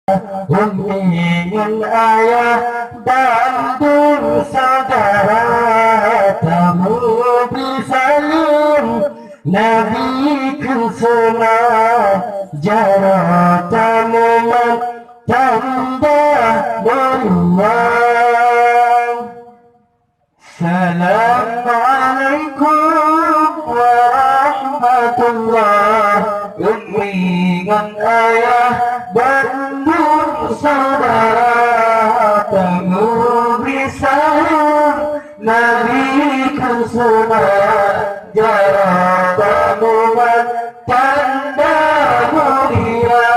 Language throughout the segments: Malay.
Bimbingan ayah dan saudara, tamu bersalim Nabi kan semua jarak tamu tanda berulang. Assalamualaikum warahmatullah. Bimbingan ayah bandung saudara, tamu bersalim Nabi kan semua jarak tamuan tanda mulia.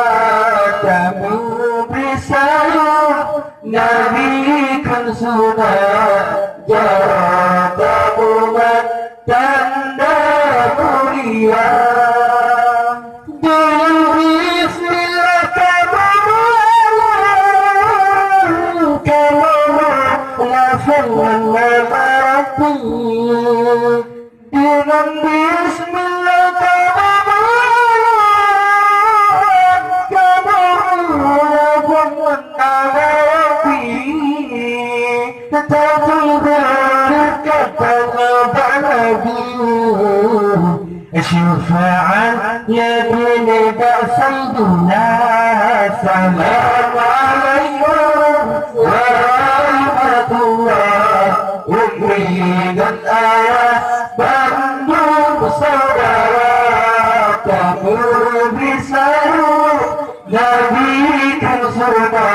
Tamu bersalim Nabi kan semua jarak tamuan tanda mulia. Dengan bismillah syafa'an ya binida sayyidina. Assalamualaikum warahmatullah. Bimbingan ayah bandung saudara, tamu bersalim Nabi kan semua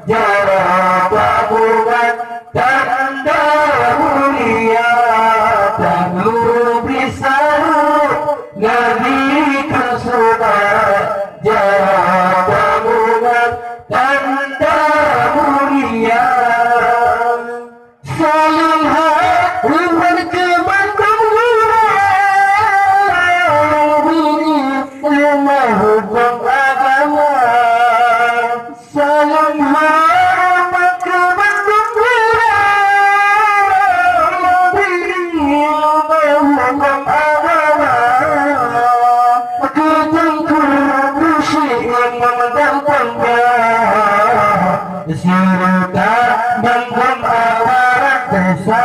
jarak tamuan tanda mulia. Tamu bersalim Nabi kan semua jarak tamuan tanda mulia. Salam hormat ke Bandung rumah hukum agama. Salam hormat ke Bandung hukum agama. Ketengkur musyrik memandangkannya Syurga Bandung awarat desa.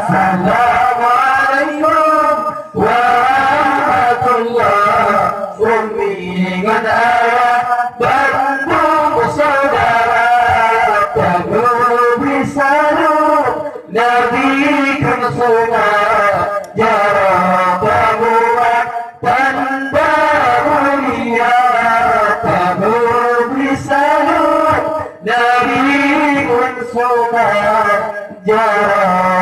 Assalamualaikum warahmatullah. Bimbingan ayah bandung saudara, tamu bersalim Nabi kan semua jarak tamuan tanda mulia. Tamu bersalim Nabi kan semua jarak